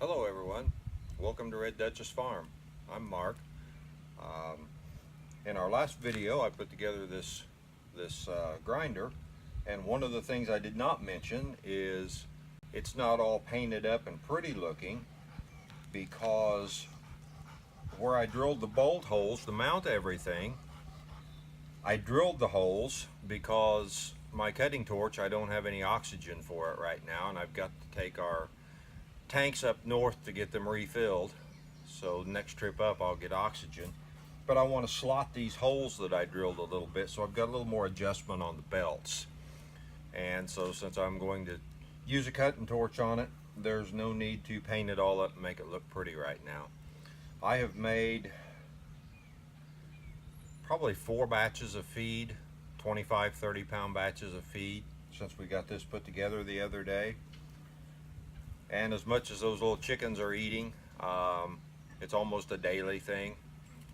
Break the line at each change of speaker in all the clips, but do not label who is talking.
Hello everyone, welcome to Red Duchess Farm. I'm Mark. In our last video I put together this grinder, and one of the things I did not mention is it's not all painted up and pretty looking, because where I drilled the bolt holes to mount everything, I drilled the holes because my cutting torch, I don't have any oxygen for it right now, and I've got to take our tanks up north to get them refilled. So next trip up I'll get oxygen, but I want to slot these holes that I drilled a little bit, so I've got a little more adjustment on the belts. And so since I'm going to use a cutting torch on it, there's no need to paint it all up and make it look pretty right now. I have made probably 4 batches of feed, 25-30 pound batches of feed, since we got this put together the other day. And as much as those little chickens are eating, it's almost a daily thing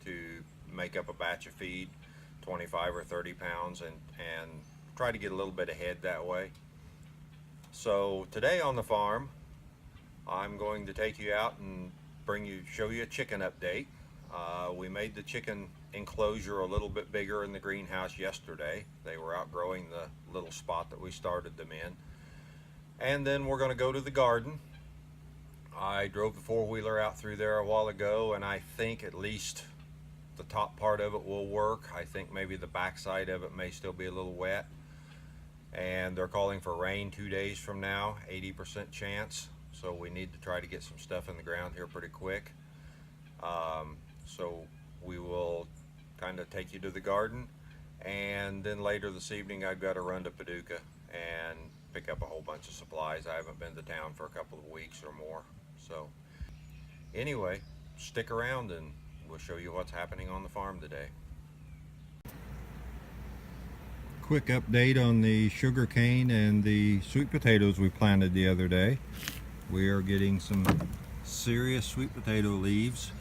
to make up a batch of feed, 25 or 30 pounds, and try to get a little bit ahead that way. So today on the farm, I'm going to take you out and show you a chicken update. We made the chicken enclosure a little bit bigger in the greenhouse yesterday. They were outgrowing the little spot that we started them in. And then we're going to go to the garden. I drove the four-wheeler out through there a while ago, and I think at least the top part of it will work. I think maybe the back side of it may still be a little wet. And they're calling for rain 2 days from now, 80% chance. So we need to try to get some stuff in the ground here pretty quick. So we will kind of take you to the garden, and then later this evening I've got to run to Paducah and pick up a whole bunch of supplies. I haven't been to town for a couple of weeks or more. So anyway, stick around and we'll show you what's happening on the farm today. Quick update on the sugar cane and the sweet potatoes we planted the other day. We are getting some serious sweet potato leaves,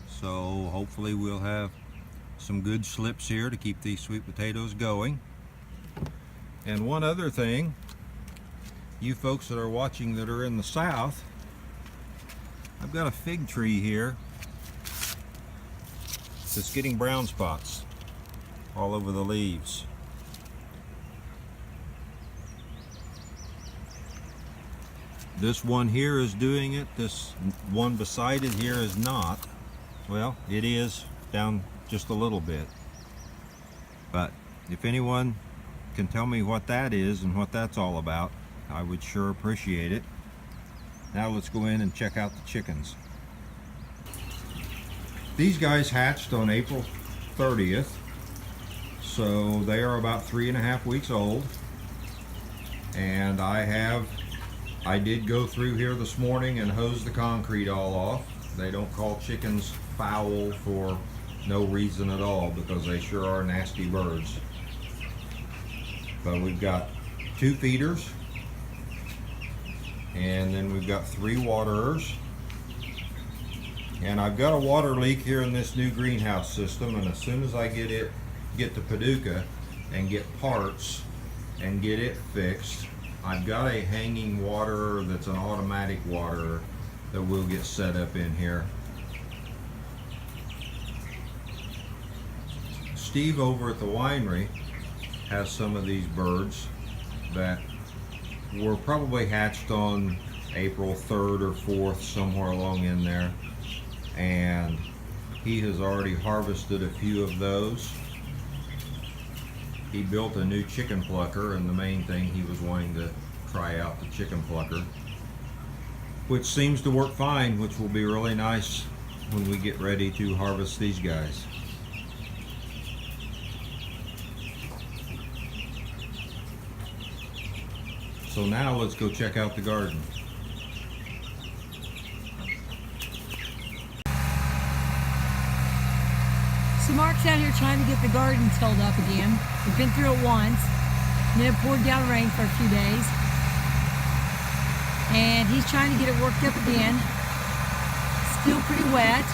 so hopefully we'll have some good slips here to keep these sweet potatoes going. And one other thing, you folks that are watching that are in the south, I've got a fig tree here that's getting brown spots all over the leaves. This one here is doing it, this one beside it here is not. Well, it is down just a little bit. But if anyone can tell me what that is and what that's all about, I would sure appreciate it. Now let's go in and check out the chickens. These guys hatched on April 30th, so they are about 3.5 weeks old. And I did go through here this morning and hose the concrete all off. They don't call chickens foul for no reason at all, because they sure are nasty birds. But we've got 2 feeders, and then we've got 3 waterers. And I've got a water leak here in this new greenhouse system, and as soon as I get to Paducah and get parts and get it fixed, I've got a hanging waterer that's an automatic waterer that will get set up in here. Steve over at the winery has some of these birds that were probably hatched on April 3rd or 4th, somewhere along in there, and he has already harvested a few of those. He built a new chicken plucker, and the main thing, he was wanting to try out the chicken plucker, which seems to work fine, which will be really nice when we get ready to harvest these guys. So now let's go check out the garden.
So Mark's out here trying to get the garden tilled up again. We've been through it once, and then it poured down rain for a few days. And he's trying to get it worked up again. Still pretty wet.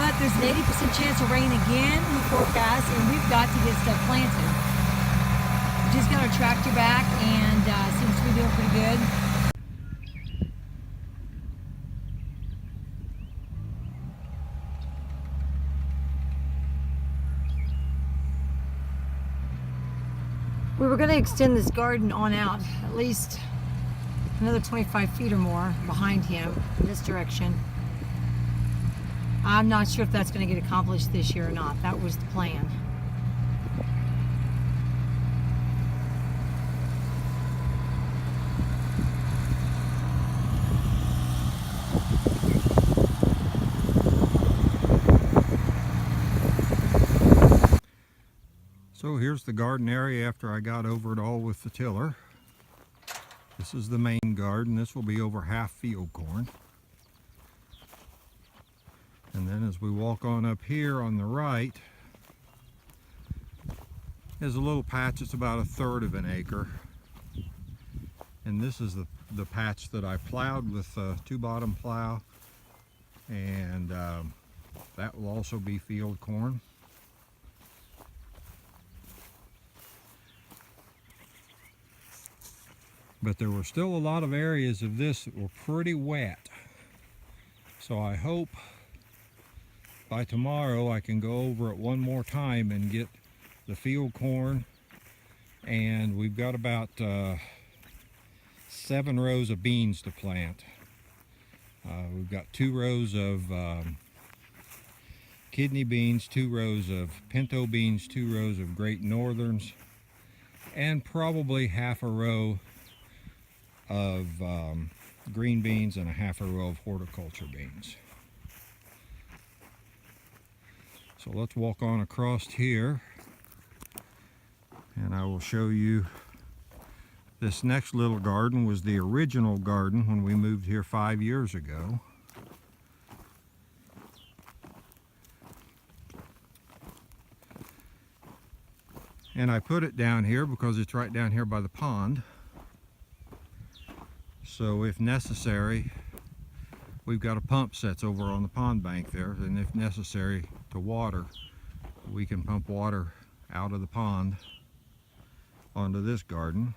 But there's an 80% chance of rain again in the forecast, and we've got to get stuff planted. We just got our tractor back, and seems to be doing pretty good. going to extend this garden on out at least another 25 feet or more behind him in this direction. I'm not sure if that's going to get accomplished this year or not. That was the plan.
So here's the garden area after I got over it all with the tiller. This is the main garden. This will be over half field corn. And then as we walk on up here on the right, there's a little patch that's about 1/3 of an acre. And this is the patch that I plowed with a 2-bottom plow. And that will also be field corn. But there were still a lot of areas of this that were pretty wet. So I hope by tomorrow I can go over it one more time and get the field corn. And we've got about 7 rows of beans to plant. We've got 2 rows of kidney beans, 2 rows of pinto beans, 2 rows of Great Northerns, and probably half a row of green beans and a half a row of horticulture beans. So let's walk on across here and I will show you. This next little garden was the original garden when we moved here 5 years ago. And I put it down here because it's right down here by the pond. So if necessary, we've got a pump sets over on the pond bank there, and if necessary to water, we can pump water out of the pond onto this garden.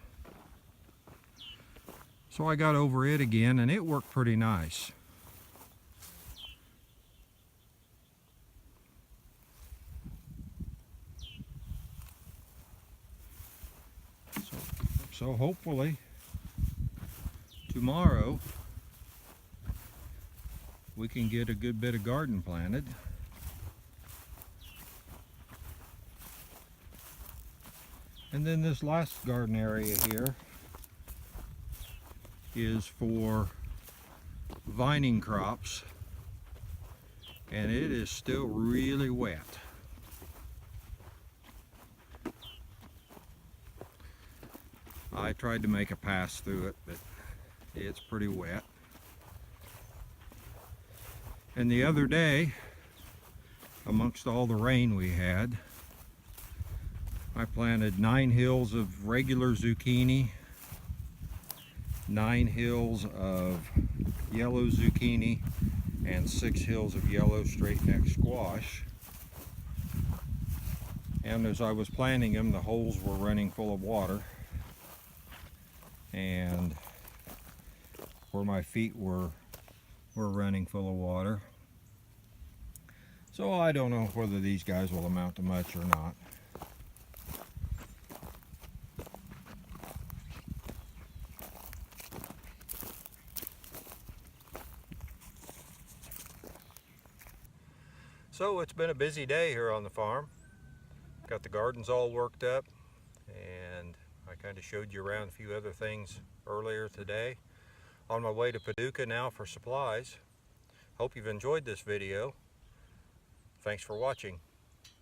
So I got over it again and it worked pretty nice. So hopefully tomorrow we can get a good bit of garden planted. And then this last garden area here is for vining crops, and it is still really wet. I tried to make a pass through it, but it's pretty wet. And the other day, amongst all the rain we had, I planted 9 hills of regular zucchini, 9 hills of yellow zucchini, and 6 hills of yellow straight neck squash. And as I was planting them, the holes were running full of water, and where my feet were running full of water. So I don't know whether these guys will amount to much or not. So it's been a busy day here on the farm. Got the gardens all worked up, and I kind of showed you around a few other things earlier today. On my way to Paducah now for supplies. Hope you've enjoyed this video. Thanks for watching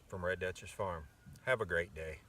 from Red Dutch's Farm. Have a great day.